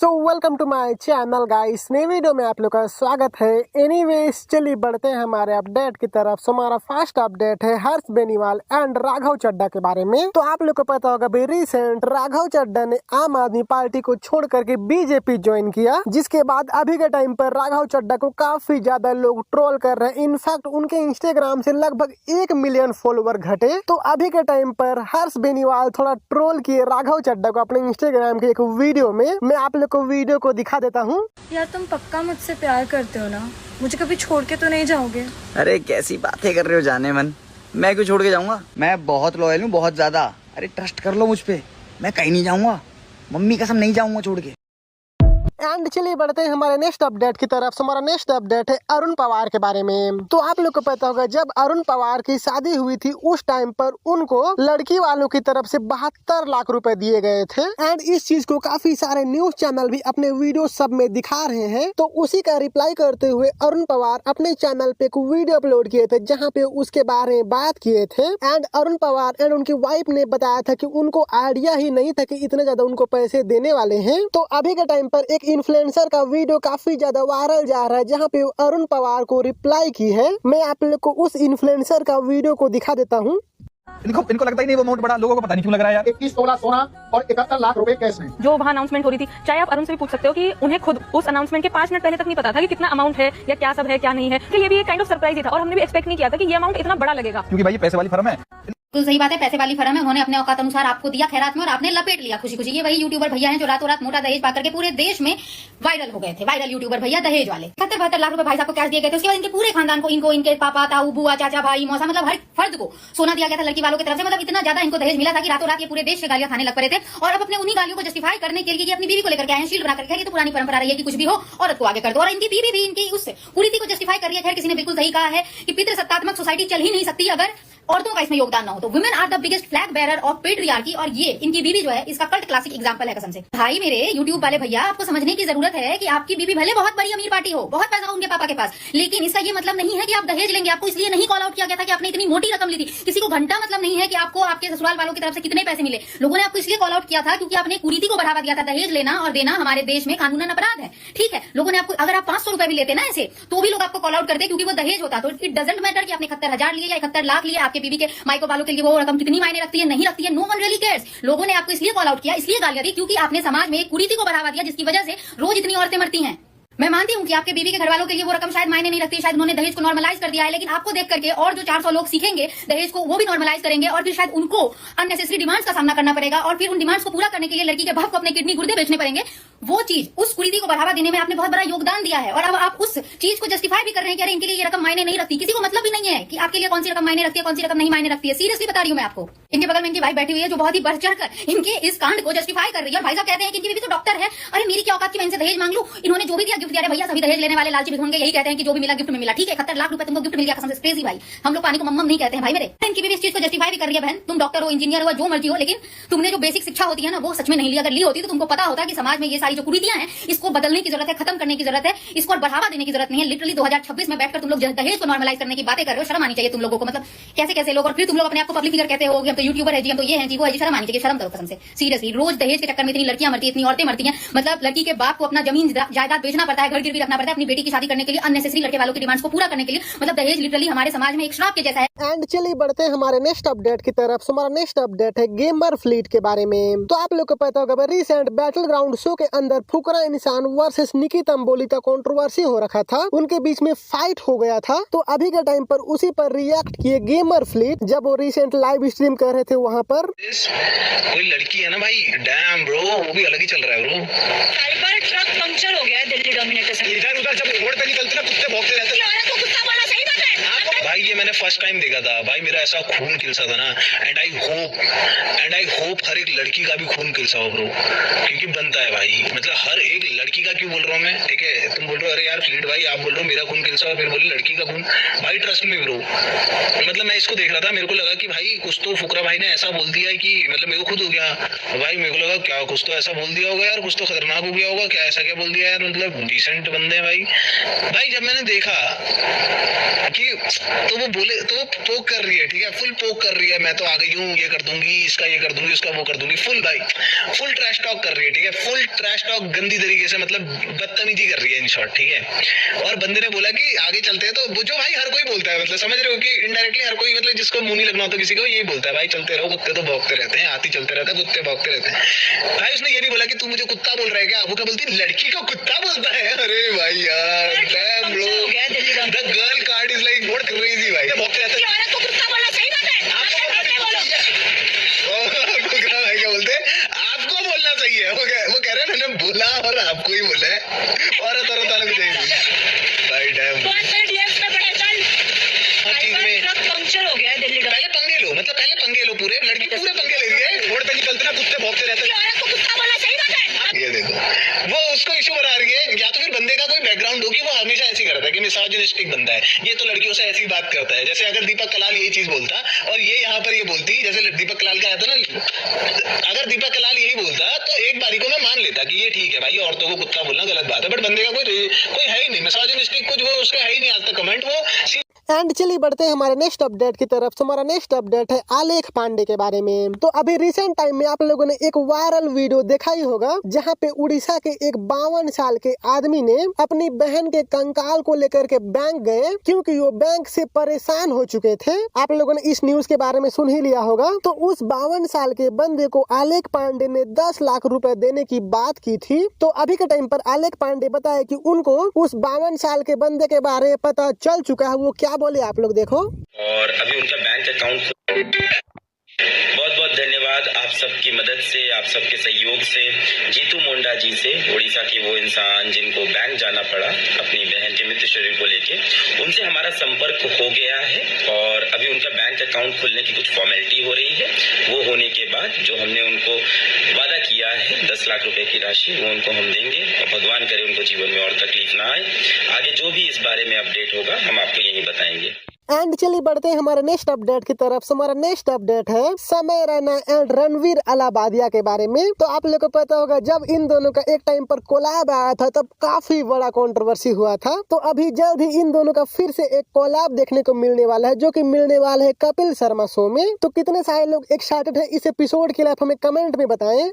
So welcome to my channel guys. नई video में आप लोग का स्वागत है। एनीवेज चलिए बढ़ते हैं हमारे अपडेट की तरफ। सो हमारा फर्स्ट अपडेट है हर्ष बेनीवाल एंड राघव चड्ढा के बारे में। तो आप लोग को पता होगा भाई रिसेंट राघव चड्ढा ने आम आदमी पार्टी को छोड़ करके बीजेपी ज्वाइन किया, जिसके बाद अभी के टाइम पर राघव चड्ढा को काफी ज्यादा लोग ट्रोल कर रहे हैं। इनफैक्ट उनके इंस्टाग्राम से लगभग 1 मिलियन फॉलोवर घटे। तो अभी के टाइम पर हर्ष बेनीवाल थोड़ा ट्रोल किए राघव चड्ढा को अपने इंस्टाग्राम के एक वीडियो में। मैं आप लोग को वीडियो को दिखा देता हूँ। यार तुम पक्का मुझसे प्यार करते हो ना? मुझे कभी छोड़ के तो नहीं जाओगे? अरे कैसी बातें कर रहे हो जाने मन, मैं क्यों छोड़ के जाऊंगा? मैं बहुत लॉयल हूँ, बहुत ज्यादा। अरे ट्रस्ट कर लो मुझ पे, मैं कहीं नहीं जाऊंगा, मम्मी कसम नहीं जाऊंगा छोड़ के। एंड चलिए बढ़ते हैं हमारे नेक्स्ट अपडेट की तरफ। हमारा नेक्स्ट अपडेट है अरुण पवार के बारे में। तो आप लोग को पता होगा जब अरुण पवार की शादी हुई थी उस टाइम पर उनको लड़की वालों की तरफ से 72 लाख रुपए दिए गए थे। एंड इस चीज को काफी सारे न्यूज चैनल भी अपने वीडियो सब में दिखा रहे हैं। तो उसी का रिप्लाई करते हुए अरुण पवार अपने चैनल पे एक वीडियो अपलोड किए थे जहाँ पे उसके बारे में बात किए थे। एंड अरुण पवार एंड उनकी वाइफ ने बताया था कि उनको आइडिया ही नहीं था कि इतने ज्यादा उनको पैसे देने वाले हैं। तो अभी के टाइम पर एक इन्फ्लुएंसर का वीडियो काफी ज्यादा वायरल जा रहा है जहां पे अरुण पवार को रिप्लाई की है। मैं आप लोग को उस इन्फ्लुएंसर का वीडियो को दिखा देता हूं। इनको लगता ही नहीं वो अमाउंट बड़ा, लोगों को पता नहीं क्यों लग रहा है यार। 21 तोला सोना और 71 लाख रुपए कैश में। जो वहाँ अनाउंसमेंट हो रही थी, चाहे आप अरुण से भी पूछ सकते हो कि उन्हें खुद उस अनाउंसमेंट के 5 मिनट पहले तक नहीं पता था कि कितना अमाउंट है या क्या सब है क्या नहीं है। तो ये भी एक काइंड ऑफ सरप्राइज ही था और हमने भी एक्सपेक्ट नहीं किया था कि ये अमाउंट इतना बड़ा लगेगा, क्योंकि भाई ये पैसे वाली फर्म है। तो सही बात है, पैसे वाली फर्म है। उन्होंने अपने औकात अनुसार आपको दिया खैरात में और आपने लपेट लिया खुशी खुशी। ये वही यूट्यूबर भैया हैं जो रातों रात मोटा दहेज पाकर के पूरे देश में वायरल हो गए थे। वायरल यूट्यूबर भैया दहेज वाले 72 लाख रुपए भाई साहब को कैश दिए गए थे। उसके बाद इनके पूरे खानदान को, इनको, इनके पापा, ताऊ, बुआ, चाचा, भाई, मौसा, मतलब हर फर्द को सोना दिया गया था लड़की वालों की तरफ से। मतलब इतना ज्यादा इनको दहेज मिला था कि रातों रात ये पूरे देश से गालियां खाने लग पड़े थे। और अब अपने उन्हीं गालियों को जस्टिफाई करने के लिए ये अपनी बीवी को लेकर के आए, शील्ड बना करके। ये तो पुरानी परंपरा रही है कि कुछ भी हो औरत को आगे कर दो। और इनकी बीवी भी इनकी उस कुरीति को जस्टिफाई कर रही है। खैर किसी ने बिल्कुल सही कहा है कि पितृसत्तात्मक सोसाइटी चल ही नहीं सकती अगर औरतों का इसमें योगदान ना हो। तो women are the biggest flag bearer of patriarchy. और ये इनकी बीवी जो है इसका कल्ट क्लासिक एग्जांपल है कसम से। भाई मेरे यूट्यूब वाले भैया, आपको समझने की जरूरत है कि आपकी बीवी भले बहुत बड़ी अमीर पार्टी हो, बहुत पैसा हो उनके पापा के पास, लेकिन इसका ये मतलब नहीं है कि आप दहेज लेंगे। आपको इसलिए नहीं कॉल आउट किया गया था कि आपने इतनी मोटी रकम ली थी। किसी को घंटा मतलब नहीं है कि आपको आपके ससुराल वालों की तरफ से कितने पैसे मिले। लोगों ने आपको इसलिए कॉल आउट किया था क्योंकि आपने कुरीति को बढ़ावा दिया था। दहेज लेना और देना हमारे देश में कानूनन अपराध है, ठीक है। लोगों ने आपको, अगर आप 500 रुपए भी लेते ना ऐसे, तो भी लोग आपको कॉल आउट करते क्योंकि वो दहेज होता। तो इट डजंट मैटर कि आपने 71,000 लिए या 71 लाख लिए। आपके बीवी के माइको वालों के लिए वो रकम कितनी मायने रखती है, नहीं रखती है, नो वन रियली केयर्स। लोगों ने आपको इसलिए कॉल आउट किया, इसलिए गालियां दी क्योंकि आपने समाज में कुरीति को बढ़ावा दिया, जिसकी वजह से रोज इतनी औरतें मरती हैं। मैं मानती हूँ कि आपके बीवी के घर वालों के लिए वो रकम शायद मायने नहीं रखती, शायद उन्होंने दहेज को नॉर्मलाइज कर दिया है। लेकिन आपको देख करके और जो 400 लोग सीखेंगे दहेज को, वो भी नॉर्मलाइज करेंगे और फिर शायद उनको अननेसेसरी डिमांड्स का सामना करना पड़ेगा। और फिर उन डिमांड्स को पूरा करने के लिए लड़की के बाप को अपने किडनी गुर्दे बेचने पड़ेंगे। वो चीज, उस कुरीति को बढ़ावा देने में आपने बहुत बड़ा योगदान दिया है। और अब आप उस चीज को जस्टिफाई भी कर रहे हैं कि अरे इनके लिए ये रकम मायने नहीं रखती। किसी को मतलब भी नहीं है कि आपके लिए कौन सी रकम मायने रखती है, कौन सी रकम नहीं मायने रखती है। सीरियसली बता रही हूँ मैं आपको। इनके बगल में इनकी वाइफ बैठी हुई है जो बहुत ही बढ़ चढ़कर इनके इस कांड को जस्टिफाई कर रही है। और भाई साहब कहते हैं कि इनकी बीवी तो डॉक्टर है। अरे मेरी क्या औकात की मैं इनसे दहेज मांग लूं? इन्होंने जो भी दिया गिफ्ट दिया। भैया सभी दहेज लेने वाले लालची होंगे, यही कहते हैं कि जो भी मिला गिफ्ट में मिला। ठीक है, 71 लाख रुपए तुमको गिफ्ट मिल गया, कसम से क्रेजी भाई। हम लोग पानी को मम्मम नहीं कहते हैं भाई मेरे। इनकी बीवी इस चीज को जस्टिफाई भी कर रही है। बहन तुम डॉक्टर हो, इंजीनियर हो, जो मर्जी हो, लेकिन तुमने जो बेसिक शिक्षा होती है ना वो सच में नहीं ली। अगर ली होती तो तुमको पता होता कि समाज में ये सारी जो कुरीतियां हैं इसको बदलने की जरूरत है, खत्म करने की जरूरत है, इसको बढ़ावा देने की जरूरत नहीं है। लिटरली 2026 में बैठकर तुम लोग दहेज को नॉर्मलाइज करने की बातें कर रहे हो। शर्म आनी चाहिए तुम लोगों को। मतलब कैसे कैसे लोग, और फिर तुम लोग अपने आप को पब्लिक फिगर कहते हो कि हम तो यूट्यूबर है जी, हम तो ये है जी, वो है जी। शर्म आनी चाहिए, शर्म करो कसम से। सीरियसली रोज दहेज के चक्कर में इतनी लड़कियां मरती है, इतनी औरतें मरती हैं। मतलब लड़की के बाप को अपना जमीन जायदाद बेचना पड़ता है, घर गिरवी रखना पड़ता है अपनी बेटी की शादी करने के लिए, अननेसेसरी लड़के वालों की डिमांड्स को पूरा करने के लिए। मतलब दहेज लिटरली हमारे समाज में एक श्राप के जैसा है। एंड चलिए बढ़ते हैं हमारे नेक्स्ट अपडेट की तरफ। हमारा नेक्स्ट अपडेट है गेमर फ्लीट के बारे में। तो आप लोग को पता होगा रिसेंट बैटल ग्राउंड शो के अंदर फुकरा इंसान वर्सेस निकी तंबोली का कंट्रोवर्सी हो रखा था। उनके बीच में फाइट हो गया था। तो अभी के टाइम पर उसी पर रिएक्ट किए गेमर फ्लीट जब वो रिसेंट लाइव स्ट्रीम कर रहे थे वहाँ पर। कोई लड़की है ना भाई, डैम ब्रो, वो भी अलग ही चल रहा है ब्रो। साइबर ट्रक पंक्चर हो गया है दिल्ली डोमिनेटर से। इधर उधर जब रोड पे निकलते ना कुत्ते भौंकते रहते हैं। भाई ये मैंने फर्स्ट टाइम देखा था भाई, मेरा ऐसा खून खिलसा था ना। एंड आई होप हर एक लड़की का भी खून खिलसा हो ब्रो, क्योंकि बनता है भाई। मतलब हर एक लड़की का क्यों बोल रहा हूँ मैं, ठीक है। तुम बोल रहे हो अरे यार फ्लीट भाई, आप बोल रहे हो मेरा खून खिलसा हो, फिर बोले लड़की का खून। भाई ट्रस्ट में ब्रो, मतलब मैं इसको देख रहा था, मेरे को लगा कि भाई कुछ तो फुकरा भाई ने ऐसा बोल दिया है कि मतलब मेरे को खुद हो गया भाई। मेरे को लगा क्या कुछ तो ऐसा बोल दिया होगा यार, कुछ तो खतरनाक हो गया होगा, क्या ऐसा क्या बोल दिया यार। मतलब डिसेंट बंदे हैं भाई। जब मैंने देखा कि तो वो बोले तो वो पोक कर रही है, ठीक है, फुल पोक कर रही है, मैं तो आ गई हूँ, ये कर दूंगी, इसका ये कर दूंगी, उसका वो कर दूंगी, फुल भाई फुल ट्रैश टॉक कर रही है, ठीक है, फुल ट्रैश टॉक गंदी तरीके से, मतलब बदतमीजी कर रही है इन शॉर्ट, ठीक है। और बंदे ने बोला कि आगे चलते हैं, तो वो जो भाई हर कोई बोलता है, मतलब समझ रहे हो कि इनडायरेक्टली हर कोई, मतलब जिसको मुंह नहीं लगना होता किसी को, यही बोलता है भाई चलते रहो, कुत्ते तो भौंकते रहते हैं, हाथी चलते रहता है, कुत्ते भौंकते रहते हैं। भाई उसने ये नहीं बोला कि तू मुझे कुत्ता बोल रहा है क्या, वो क्या बोलती, लड़की को कुत्ता बोलता है। अरे भाई यार, damn bro, the girl card is like what crazy भाई, भौंकते रहते हैं। औरत को कुत्ता बोलना सही बात है, आपको क्या भाई, क्या बोलते हैं, आपको बोलना सही है, वो कह रहे हैं मैंने बोला और आपको ही बोला है, औरत अलग चाहिए भाई, डैम पंक्चर हो गया है दिल्ली का। पहले पंगे लो, मतलब पहले पंगे लो, पूरे लड़की पूरे पंगे ले रही है, रोड पे निकलते ना कुत्ते भौंकते रहते हैं, औरत को कुत्ता बोलना सही बात है। ये देखो वो उसको इशू बना रही है, या तो फिर बंदे का कोई बैकग्राउंड हो कि वो हमेशा ऐसी करता है कि मिसोजिनिस्टिक बंदा है, ये तो लड़कियों से ऐसी बात करता है। जैसे अगर दीपक कलाल यही चीज बोलता और ये यहाँ पर ये बोलती, जैसे दीपक कलाल का आया था ना, अगर दीपक कलाल यही बोलता तो एक बारी को मैं मान लेता कि ये ठीक है भाई, औरतों को कुत्ता बोलना गलत बात है, बट बंदे का कोई है ही नहीं मिसोजिनिस्टिक, कुछ वो उसका है ही नहीं आज तक कमेंट, वो एंड चलिए बढ़ते हैं हमारे नेक्स्ट अपडेट की तरफ। तो हमारा नेक्स्ट अपडेट है आलेख पांडे के बारे में। तो अभी रिसेंट टाइम में आप लोगों ने एक वायरल वीडियो देखा ही होगा, जहां पे उड़ीसा के एक 52 साल के आदमी ने अपनी बहन के कंकाल को लेकर के बैंक गए, क्योंकि वो बैंक से परेशान हो चुके थे। आप लोगों ने इस न्यूज के बारे में सुन ही लिया होगा। तो उस 52 साल के बंदे को आलेख पांडे ने 10 लाख रुपए देने की बात की थी। तो अभी के टाइम पर आलेख पांडे बताए कि उनको उस 52 साल के बंदे के बारे में पता चल चुका है। वो क्या बोले आप लोग देखो। और अभी उनका बैंक अकाउंट, बहुत बहुत धन्यवाद आप सबकी मदद से, आप सबके सहयोग से, जीतू मुंडा जी से, उड़ीसा के वो इंसान जिनको बैंक जाना पड़ा अपनी बहन के मृत शरीर को लेके, उनसे हमारा संपर्क हो गया है और अभी उनका बैंक अकाउंट खुलने की कुछ फॉर्मेलिटी हो रही है। वो होने के बाद जो हमने उनको वादा किया है 10 लाख रुपए की राशि, वो उनको हम देंगे और भगवान करे उनको जीवन में और तकलीफ ना आए। आगे जो भी इस बारे में अपडेट होगा हम आपको यही बताएंगे। एंड चलिए बढ़ते हैं हमारे नेक्स्ट अपडेट की तरफ। हमारा नेक्स्ट अपडेट है समय रैना एंड रणवीर अलाहाबादिया के बारे में। तो आप लोगों को पता होगा, जब इन दोनों का एक टाइम पर कोलैब आया था तब काफी बड़ा कंट्रोवर्सी हुआ था। तो अभी जल्द ही इन दोनों का फिर से एक कोलैब देखने को मिलने वाला है, जो कि मिलने वाला है कपिल शर्मा शो में। तो कितने सारे लोग एक्साइटेड है इस एपिसोड के लिए, आप हमें कमेंट में बताएं।